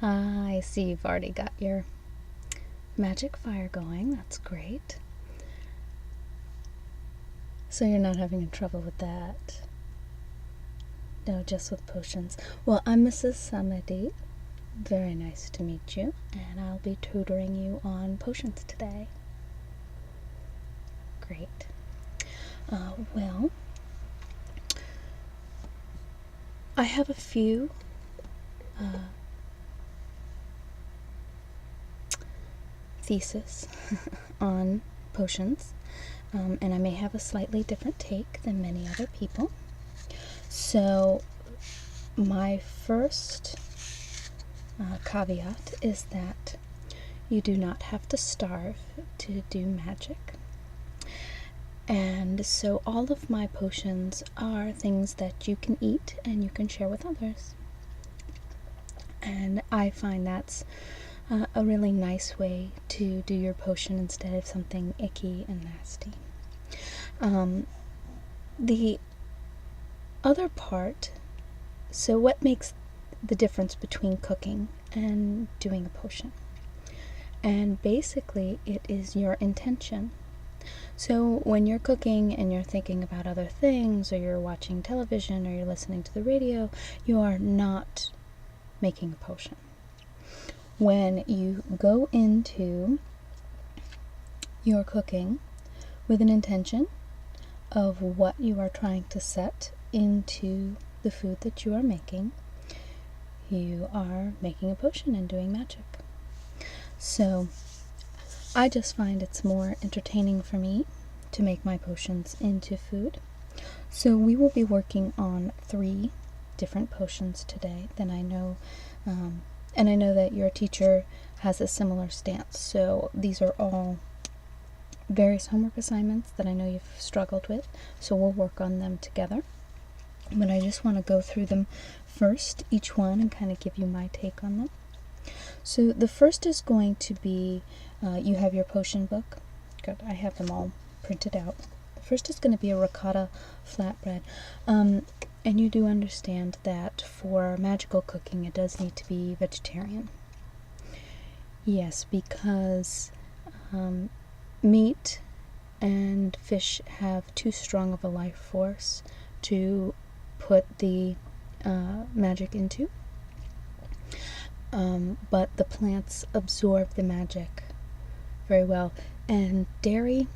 I see you've already got your magic fire going. That's great. So you're not having trouble with that? No, just with potions. Well, I'm Mrs. Samedi. Very nice to meet you, and I'll be tutoring you on potions today. Great. Well, I have a few thesis on potions, and I may have a slightly different take than many other people. So my first caveat is that you do not have to starve to do magic. And so all of my potions are things that you can eat and you can share with others. And I find that's a really nice way to do your potion instead of something icky and nasty. The other part, so what makes the difference between cooking and doing a potion? And basically it is your intention. So when you're cooking and you're thinking about other things, or you're watching television, or you're listening to the radio, you are not making a potion. When you go into your cooking with an intention of what you are trying to set into the food that you are making, you are making a potion and doing magic. So I just find it's more entertaining for me to make my potions into food. So we will be working on 3 different potions today that I know, and I know that your teacher has a similar stance. So these are all various homework assignments that I know you've struggled with, so we'll work on them together. But I just want to go through them first, each one, and kind of give you my take on them. So the first is going to be, you have your potion book. Good, I have them all printed out. The first is going to be a Ricotta Flatbread. And you do understand that for magical cooking it does need to be vegetarian. Yes, because meat and fish have too strong of a life force to put the magic into. But the plants absorb the magic very well. And dairy,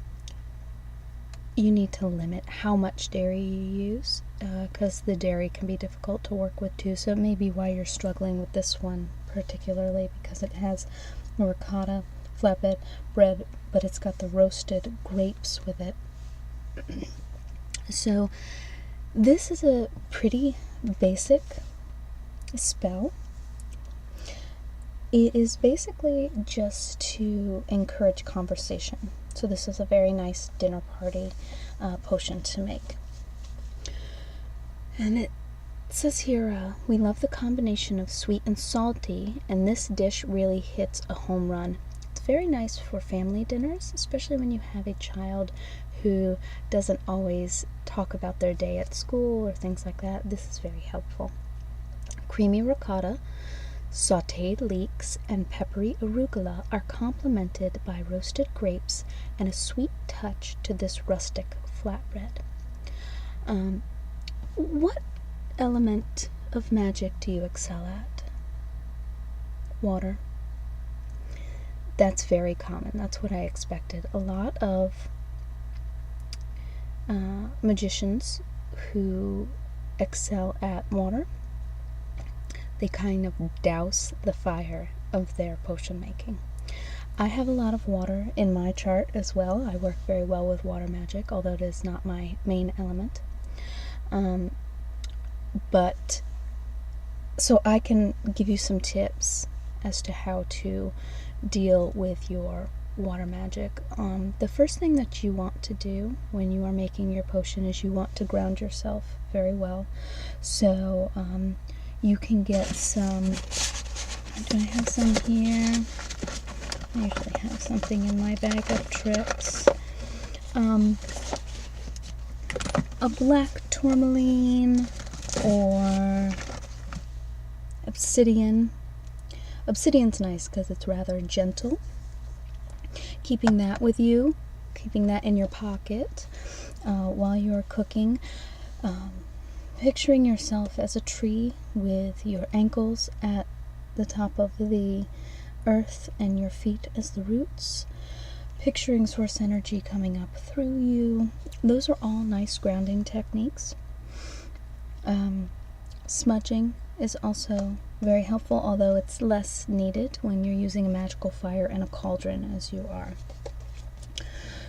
you need to limit how much dairy you use, because the dairy can be difficult to work with too. So it may be why you're struggling with this one particularly, because it has ricotta flatbread bread, but it's got the roasted grapes with it. So this is a pretty basic spell. It is basically just to encourage conversation. So this is a very nice dinner party potion to make. And it says here, we love the combination of sweet and salty, and this dish really hits a home run. It's very nice for family dinners, especially when you have a child who doesn't always talk about their day at school or things like that. This is very helpful. Creamy ricotta, sautéed leeks, and peppery arugula are complemented by roasted grapes and a sweet touch to this rustic flatbread. What element of magic do you excel at? Water. That's very common. That's what I expected. A lot of magicians who excel at water, they kind of douse the fire of their potion making. I have a lot of water in my chart as well. I work very well with water magic, although it is not my main element. But so I can give you some tips as to how to deal with your water magic. The first thing that you want to do when you are making your potion is you want to ground yourself very well. So you can get some, do I have some here? I usually have something in my bag of tricks. A black tourmaline or obsidian. Obsidian's nice because it's rather gentle. Keeping that with you, keeping that in your pocket while you're cooking. Picturing yourself as a tree with your ankles at the top of the earth and your feet as the roots. Picturing source energy coming up through you. Those are all nice grounding techniques. Smudging is also very helpful, although it's less needed when you're using a magical fire and a cauldron as you are.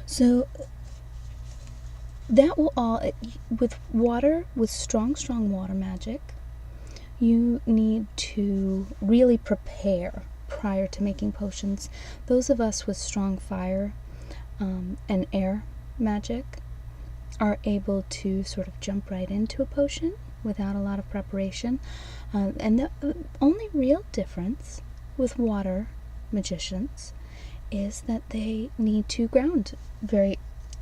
So that will all, with water, with strong water magic, you need to really prepare prior to making potions. Those of us with strong fire and air magic are able to sort of jump right into a potion without a lot of preparation. And the only real difference with water magicians is that they need to ground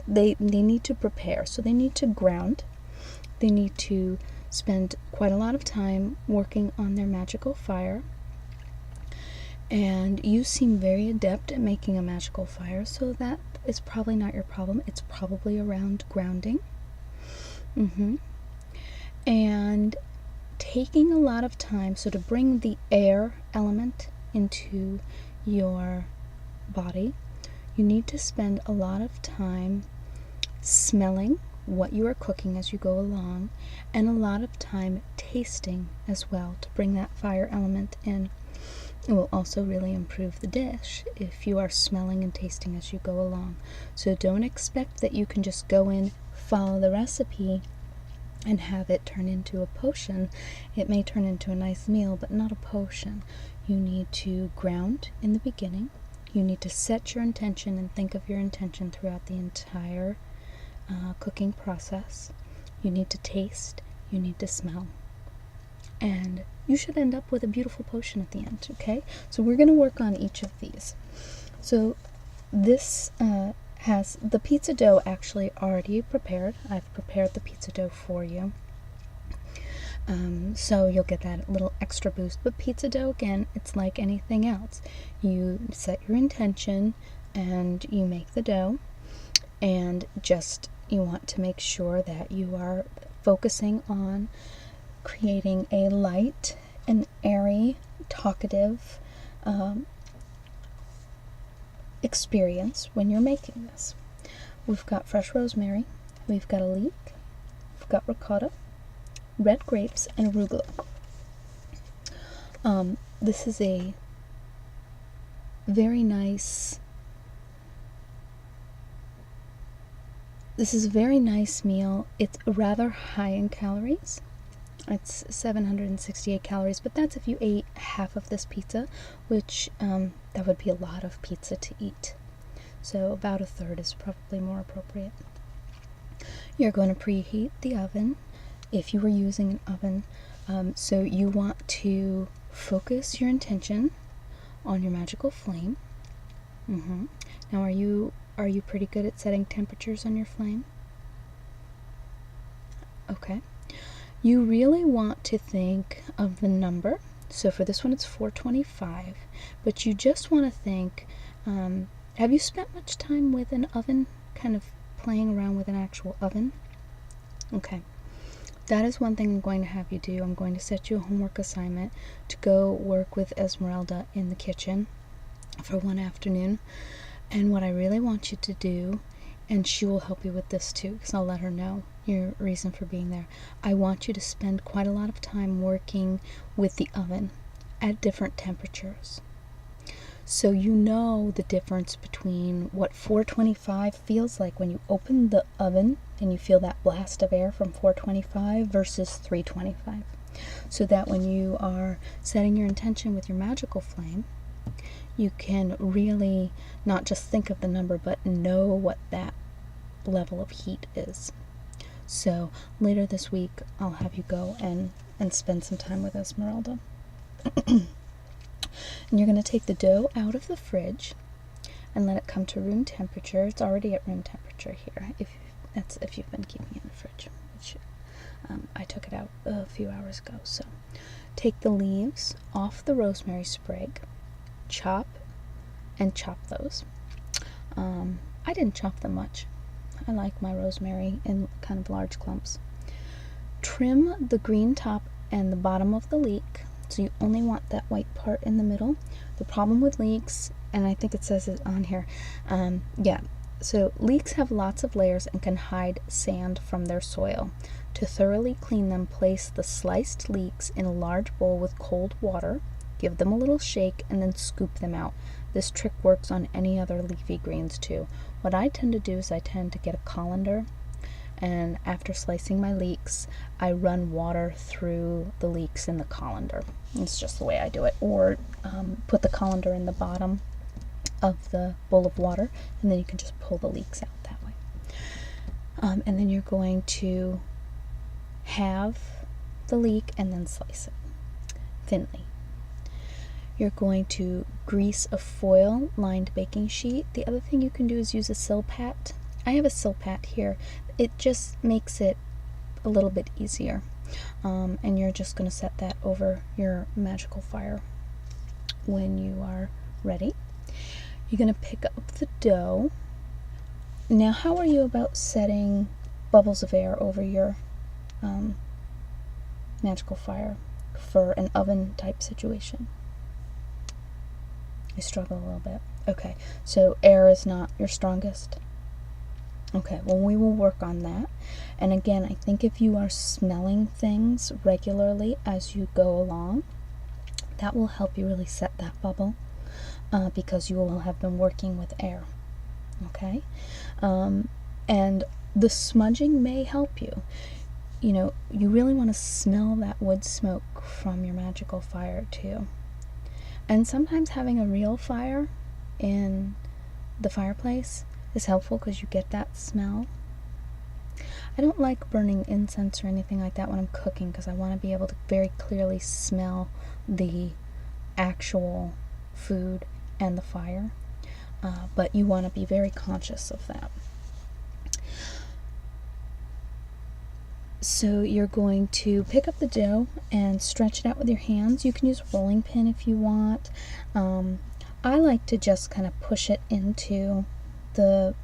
they need to prepare. So they need to ground. They need to spend quite a lot of time working on their magical fire. And you seem very adept at making a magical fire, so that is probably not your problem. It's probably around grounding. And taking a lot of time, so to bring the air element into your body, you need to spend a lot of time smelling what you are cooking as you go along, and a lot of time tasting as well to bring that fire element in. It will also really improve the dish if you are smelling and tasting as you go along. So don't expect that you can just go in, follow the recipe, and have it turn into a potion. It may turn into a nice meal, but not a potion. You need to ground in the beginning. You need to set your intention and think of your intention throughout the entire cooking process. You need to taste. You need to smell. And you should end up with a beautiful potion at the end, okay? So we're going to work on each of these. So this has the pizza dough actually already prepared. I've prepared the pizza dough for you. So you'll get that little extra boost. But pizza dough, again, it's like anything else. You set your intention and you make the dough, and just you want to make sure that you are focusing on creating a light and airy, talkative experience when you're making this. We've got fresh rosemary, we've got a leek, we've got ricotta, red grapes, and arugula. This is a very nice meal. It's rather high in calories. It's 768 calories, but that's if you ate half of this pizza, which that would be a lot of pizza to eat. So about a third is probably more appropriate. You're going to preheat the oven if you were using an oven. So you want to focus your intention on your magical flame. Now, are you pretty good at setting temperatures on your flame? Okay. You really want to think of the number. So for this one, it's 425. But you just want to think, have you spent much time with an oven, kind of playing around with an actual oven? Okay. That is one thing I'm going to have you do. I'm going to set you a homework assignment to go work with Esmeralda in the kitchen for one afternoon. And what I really want you to do, and she will help you with this too, because I'll let her know your reason for being there. I want you to spend quite a lot of time working with the oven at different temperatures. So you know the difference between what 425 feels like when you open the oven and you feel that blast of air from 425 versus 325. So that when you are setting your intention with your magical flame, you can really not just think of the number, but know what that level of heat is. So later this week, I'll have you go and spend some time with Esmeralda. And you're going to take the dough out of the fridge and let it come to room temperature. It's already at room temperature here, if you've been keeping it in the fridge, which I took it out a few hours ago. So take the leaves off the rosemary sprig, chop those. I didn't chop them much. I like my rosemary in kind of large clumps. Trim the green top and the bottom of the leek, so you only want that white part in the middle. The problem with leeks, and I think it says it on here, so leeks have lots of layers and can hide sand from their soil. To thoroughly clean them, place the sliced leeks in a large bowl with cold water, give them a little shake, and then scoop them out. This trick works on any other leafy greens too. What I tend to do is I tend to get a colander, and after slicing my leeks, I run water through the leeks in the colander. It's just the way I do it. Or put the colander in the bottom of the bowl of water, and then you can just pull the leeks out that way. And then you're going to halve the leek and then slice it thinly. You're going to grease a foil-lined baking sheet. The other thing you can do is use a Silpat. I have a Silpat here. It just makes it a little bit easier. And you're just going to set that over your magical fire when you are ready. You're going to pick up the dough. Now, how are you about setting bubbles of air over your magical fire for an oven type situation? I struggle a little bit. Okay, so air is not your strongest. Okay, well, we will work on that. And again, I think if you are smelling things regularly as you go along, that will help you really set that bubble, because you will have been working with air. Okay, and the smudging may help you. You know, you really want to smell that wood smoke from your magical fire too. And sometimes having a real fire in the fireplace is helpful because you get that smell. I don't like burning incense or anything like that when I'm cooking because I want to be able to very clearly smell the actual food and the fire. But you want to be very conscious of that. So you're going to pick up the dough and stretch it out with your hands. You can use a rolling pin if you want. I like to just kind of push it into the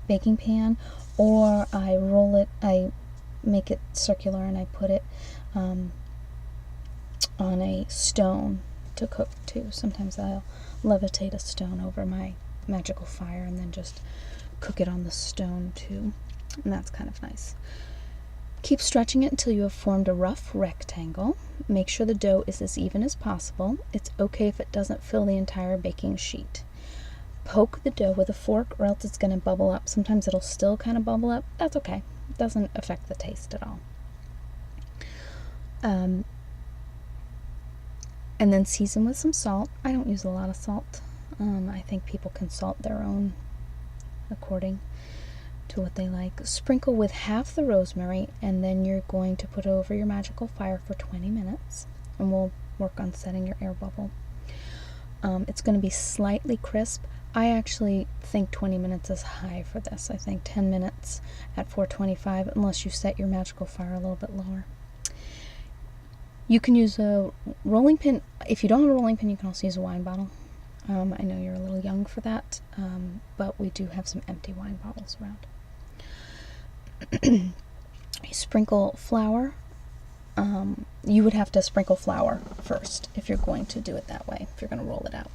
baking pan, or I roll it, I make it circular and I put it on a stone to cook too. Sometimes I'll levitate a stone over my magical fire and then just cook it on the stone too, and that's kind of nice. Keep stretching it until you have formed a rough rectangle. Make sure the dough is as even as possible. It's okay if it doesn't fill the entire baking sheet. Poke the dough with a fork or else it's going to bubble up. Sometimes it'll still kind of bubble up. That's okay. It doesn't affect the taste at all. And then season with some salt. I don't use a lot of salt. I think people can salt their own according to what they like. Sprinkle with half the rosemary, and then you're going to put it over your magical fire for 20 minutes, and we'll work on setting your air bubble. It's going to be slightly crisp. I actually think 20 minutes is high for this. I think 10 minutes at 425, unless you set your magical fire a little bit lower. You can use a rolling pin. If you don't have a rolling pin, you can also use a wine bottle. I know you're a little young for that, but we do have some empty wine bottles around. You sprinkle flour. You would have to sprinkle flour first if you're going to do it that way, if you're going to roll it out.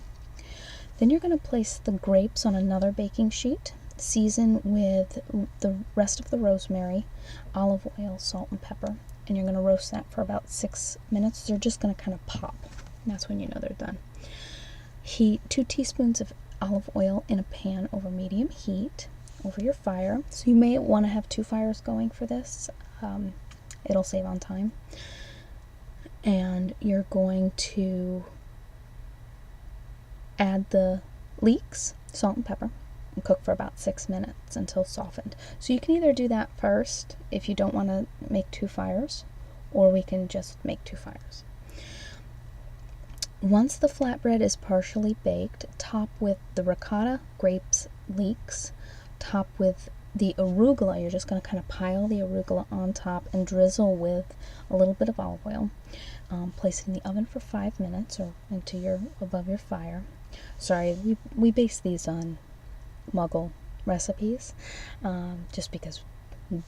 Then you're going to place the grapes on another baking sheet. Season with the rest of the rosemary, olive oil, salt, and pepper. And you're going to roast that for about 6 minutes. They're just going to kind of pop. And that's when you know they're done. Heat 2 teaspoons of olive oil in a pan over medium heat over your fire. So you may want to have 2 fires going for this. It'll save on time. And you're going to add the leeks, salt and pepper, and cook for about 6 minutes until softened. So you can either do that first if you don't want to make 2 fires, or we can just make 2 fires. Once the flatbread is partially baked, top with the ricotta, grapes, leeks, top with the arugula, you're just going to kind of pile the arugula on top and drizzle with a little bit of olive oil. Place it in the oven for 5 minutes or above your fire. Sorry, we base these on Muggle recipes, just because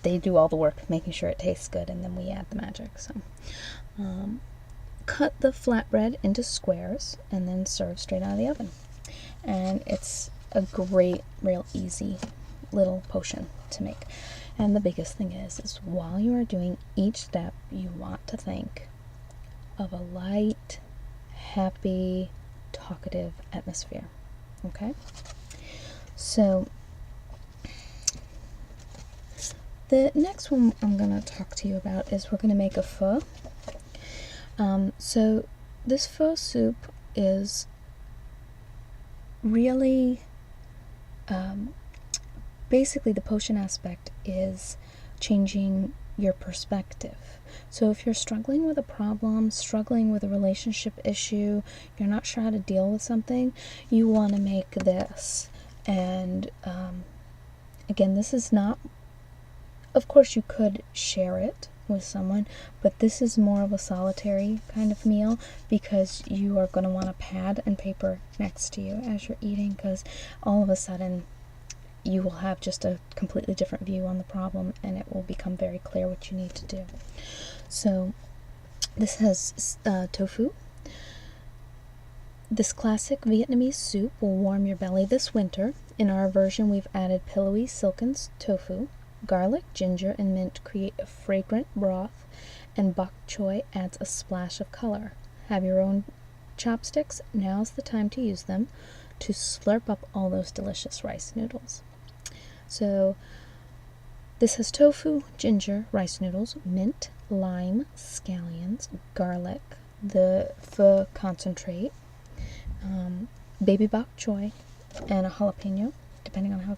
they do all the work making sure it tastes good, and then we add the magic. So cut the flatbread into squares and then serve straight out of the oven. And it's a great, real easy little potion to make. And the biggest thing is while you are doing each step, you want to think of a light, happy, talkative atmosphere. Okay? So the next one I'm going to talk to you about is we're going to make a pho. So this pho soup is really, basically the potion aspect is changing your perspective. So if you're struggling with a problem, struggling with a relationship issue, you're not sure how to deal with something, you want to make this. And again, this is not, of course you could share it with someone, but this is more of a solitary kind of meal because you are going to want a pad and paper next to you as you're eating, because all of a sudden you will have just a completely different view on the problem and it will become very clear what you need to do. So this has tofu. This classic Vietnamese soup will warm your belly this winter. In our version, we've added pillowy silken tofu. Garlic, ginger, and mint create a fragrant broth, and bok choy adds a splash of color. Have your own chopsticks? Now's the time to use them to slurp up all those delicious rice noodles. So this has tofu, ginger, rice noodles, mint, lime, scallions, garlic, the pho concentrate, baby bok choy, and a jalapeno, depending on how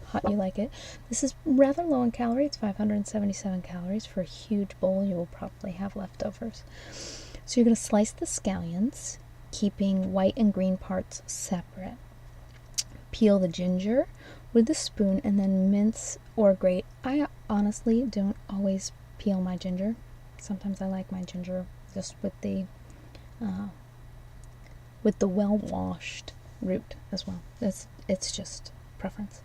hot you like it. This is rather low in calories. It's 577 calories. For a huge bowl, you will probably have leftovers. So you're going to slice the scallions, keeping white and green parts separate. Peel the ginger with a spoon and then mince or grate. I honestly don't always peel my ginger. Sometimes I like my ginger just with the well-washed root as well. It's just preference.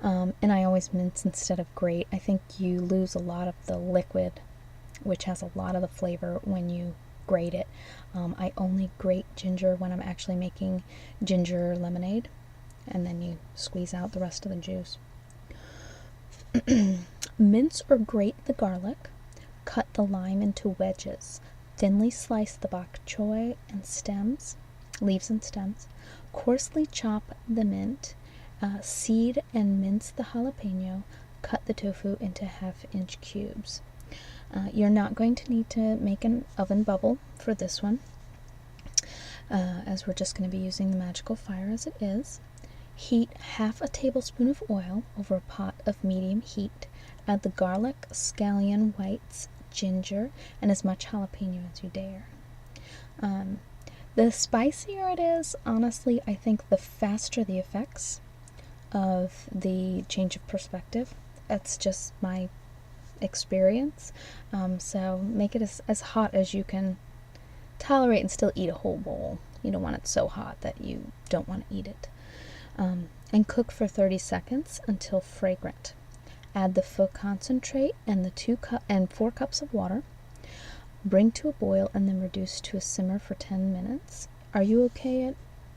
And I always mince instead of grate. I think you lose a lot of the liquid, which has a lot of the flavor when you grate it. I only grate ginger when I'm actually making ginger lemonade, and then you squeeze out the rest of the juice. Mince or grate the garlic. Cut the lime into wedges. Thinly slice the bok choy and leaves and stems. Coarsely chop the mint. Seed and mince the jalapeno. Cut the tofu into half-inch cubes. You're not going to need to make an oven bubble for this one, as we're just going to be using the magical fire as it is. Heat half a tablespoon of oil over a pot of medium heat. Add the garlic, scallion whites, ginger, and as much jalapeno as you dare. The spicier it is, honestly, I think the faster the effects of the change of perspective. That's just my experience. So make it as hot as you can tolerate and still eat a whole bowl. You don't want it so hot that you don't want to eat it. And cook for 30 seconds until fragrant. Add the pho concentrate and the 4 cups of water. Bring to a boil and then reduce to a simmer for 10 minutes. Are you okay at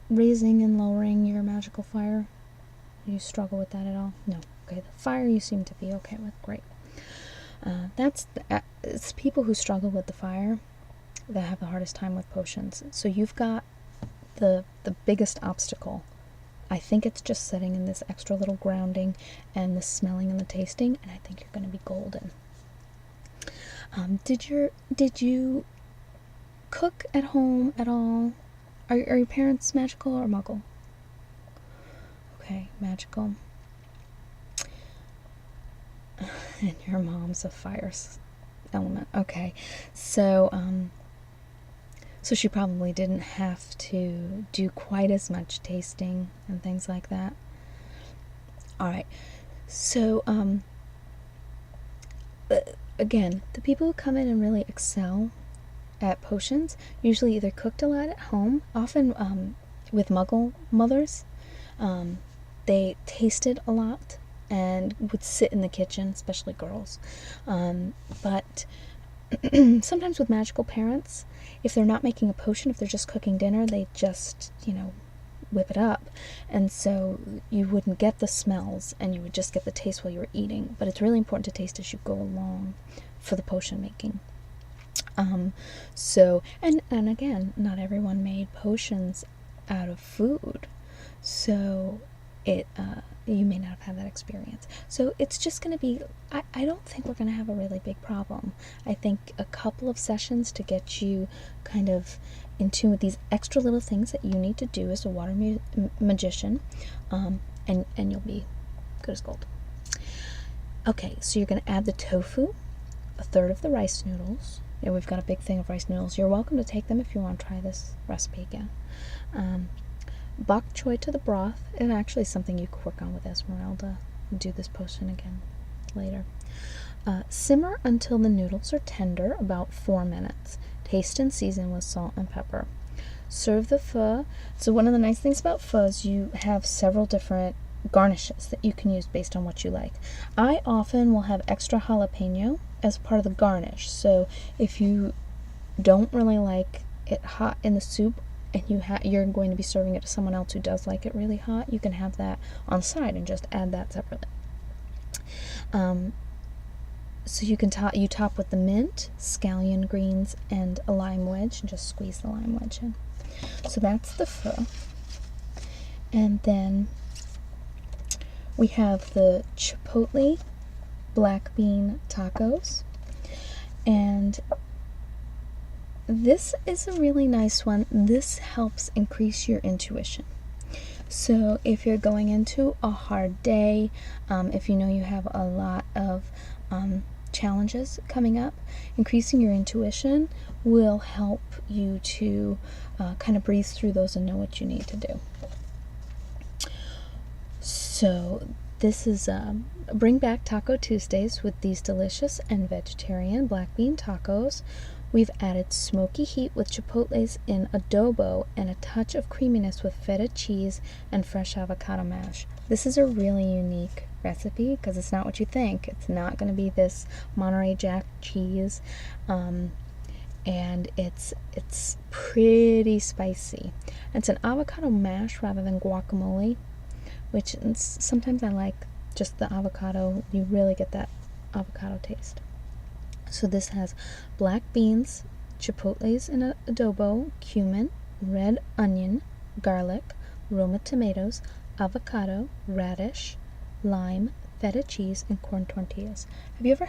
raising and lowering your magical fire? Do you struggle with that at all? No. Okay, the fire you seem to be okay with. Great. It's people who struggle with the fire that have the hardest time with potions. So you've got the biggest obstacle. I think it's just setting in this extra little grounding and the smelling and the tasting, and I think you're going to be golden. Did you cook at home at all? Are your parents magical or muggle? Okay, magical. And your mom's a fire element. Okay, so she probably didn't have to do quite as much tasting and things like that. Alright, So, again, the people who come in and really excel at potions usually either cooked a lot at home, often with Muggle mothers. They tasted a lot and would sit in the kitchen, especially girls. But sometimes with magical parents, if they're not making a potion, if they're just cooking dinner, they just, whip it up. And so you wouldn't get the smells and you would just get the taste while you were eating. But it's really important to taste as you go along for the potion making. So, and again, not everyone made potions out of food. So you may not have had that experience. So it's just going to be, I don't think we're going to have a really big problem. I think a couple of sessions to get you kind of in tune with these extra little things that you need to do as a water magician, and you'll be good as gold. Okay, so you're going to add the tofu, a third of the rice noodles. Yeah, we've got a big thing of rice noodles. You're welcome to take them if you want to try this recipe again. Bok choy to the broth, and actually something you could work on with Esmeralda and do this potion again later. Simmer until the noodles are tender, about 4 minutes. Taste and season with salt and pepper. Serve the pho. So one of the nice things about pho is you have several different garnishes that you can use based on what you like. I often will have extra jalapeno as part of the garnish. So if you don't really like it hot in the soup and you're going to be serving it to someone else who does like it really hot, you can have that on the side and just add that separately. So you can top with the mint, scallion greens, and a lime wedge, and just squeeze the lime wedge in. So that's the pho. And then we have the chipotle black bean tacos, and this is a really nice one. This helps increase your intuition. So if you're going into a hard day, if you know you have a lot of challenges coming up, increasing your intuition will help you to kind of breeze through those and know what you need to do. So this is Bring Back Taco Tuesdays with these delicious and vegetarian black bean tacos. We've added smoky heat with chipotles in adobo and a touch of creaminess with feta cheese and fresh avocado mash. This is a really unique recipe because it's not what you think. It's not going to be this Monterey Jack cheese, and it's pretty spicy. It's an avocado mash rather than guacamole, which sometimes I like just the avocado. You really get that avocado taste. So this has black beans, chipotles in adobo, cumin, red onion, garlic, Roma tomatoes, avocado, radish, lime, feta cheese, and corn tortillas. Have you ever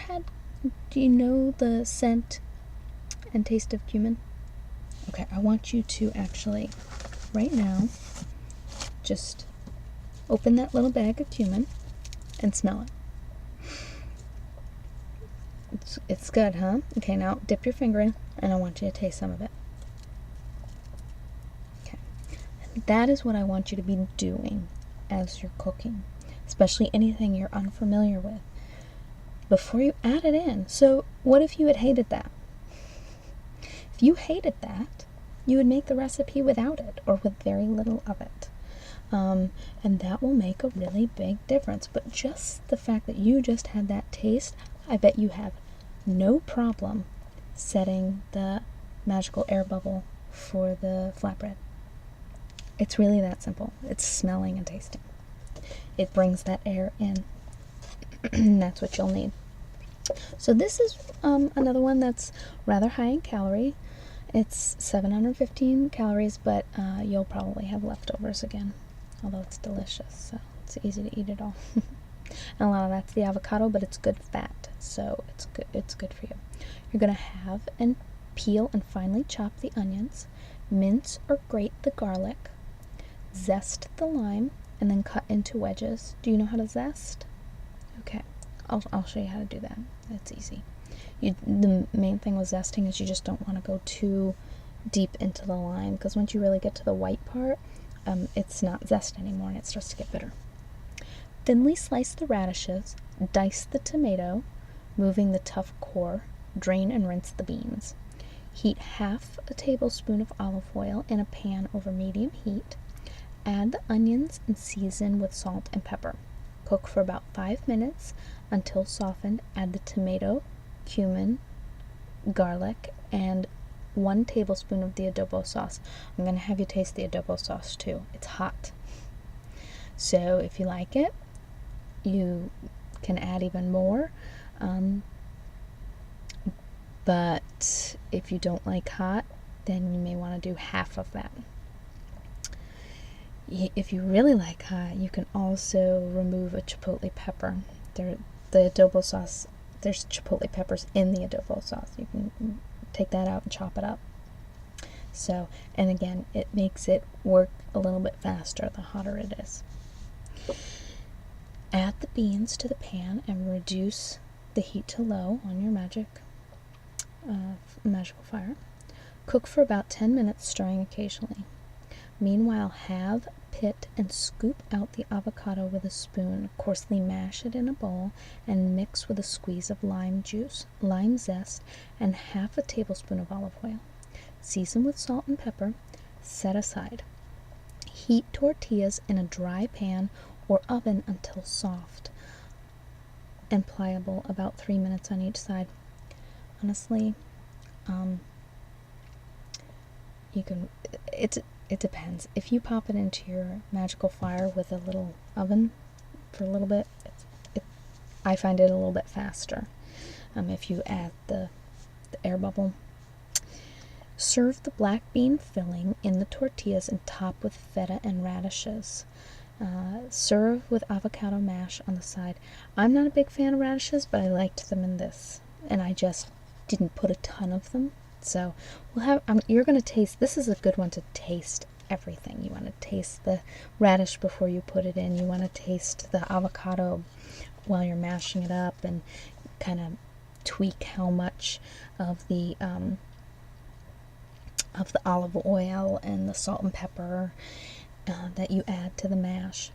do you know the scent and taste of cumin? Okay, I want you to actually, right now, just open that little bag of cumin and smell it. It's good, huh? Okay, now dip your finger in, and I want you to taste some of it. Okay. And that is what I want you to be doing as you're cooking, especially anything you're unfamiliar with, before you add it in. So what if you had hated that? If you hated that, you would make the recipe without it, or with very little of it. And that will make a really big difference. But just the fact that you just had that taste, I bet you have no problem setting the magical air bubble for the flatbread. It's really that simple. It's smelling and tasting. It brings that air in. That's what you'll need. So this is another one that's rather high in calorie. It's 715 calories, but you'll probably have leftovers again, although it's delicious, so it's easy to eat it all. And a lot of that's the avocado, but it's good fat, so it's good for you. You're going to have and peel and finely chop the onions, mince or grate the garlic, zest the lime, and then cut into wedges. Do you know how to zest? Okay, I'll show you how to do that. It's easy. The main thing with zesting is you just don't want to go too deep into the lime, because once you really get to the white part, it's not zest anymore and it starts to get bitter. Thinly slice the radishes, dice the tomato, moving the tough core, drain and rinse the beans. Heat half a tablespoon of olive oil in a pan over medium heat. Add the onions and season with salt and pepper. Cook for about 5 minutes until softened. Add the tomato, cumin, garlic, and 1 tablespoon of the adobo sauce. I'm going to have you taste the adobo sauce too. It's hot. So if you like it, you can add even more. But if you don't like hot, then you may want to do half of that. If you really like hot, you can also remove a chipotle pepper. The adobo sauce, there's chipotle peppers in the adobo sauce. You can take that out and chop it up. So, and again, it makes it work a little bit faster the hotter it is. Add the beans to the pan and reduce the heat to low on your magical fire. Cook for about 10 minutes, stirring occasionally. Meanwhile, halve, pit, and scoop out the avocado with a spoon. Coarsely mash it in a bowl and mix with a squeeze of lime juice, lime zest, and half a tablespoon of olive oil. Season with salt and pepper. Set aside. Heat tortillas in a dry pan or oven until soft and pliable, about 3 minutes on each side. Honestly, you can, it depends. If you pop it into your magical fire with a little oven for a little bit, I find it a little bit faster. If you add the air bubble. Serve the black bean filling in the tortillas and top with feta and radishes. Serve with avocado mash on the side. I'm not a big fan of radishes, but I liked them in this, and I just didn't put a ton of them. So we'll have. You're going to taste. This is a good one to taste everything. You want to taste the radish before you put it in. You want to taste the avocado while you're mashing it up, and kind of tweak how much of the olive oil and the salt and pepper that you add to the mash.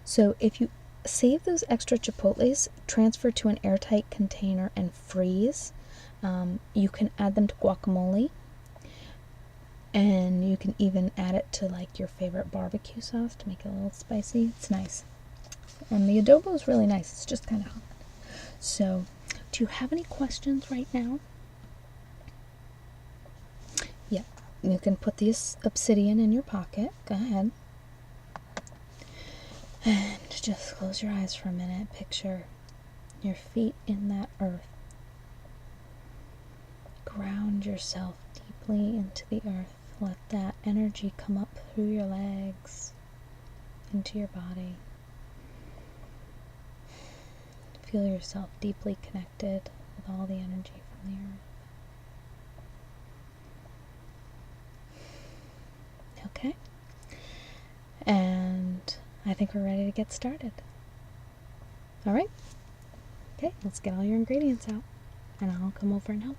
So if you save those extra chipotles, transfer to an airtight container and freeze. You can add them to guacamole, and you can even add it to like your favorite barbecue sauce to make it a little spicy. It's nice. And the adobo is really nice. It's just kind of hot. So, do you have any questions right now? Yeah, you can put this obsidian in your pocket. Go ahead. And just close your eyes for a minute. Picture your feet in that earth. Ground yourself deeply into the earth. Let that energy come up through your legs, into your body. Feel yourself deeply connected with all the energy from the earth. Okay? And I think we're ready to get started. Alright? Okay, let's get all your ingredients out, and I'll come over and help.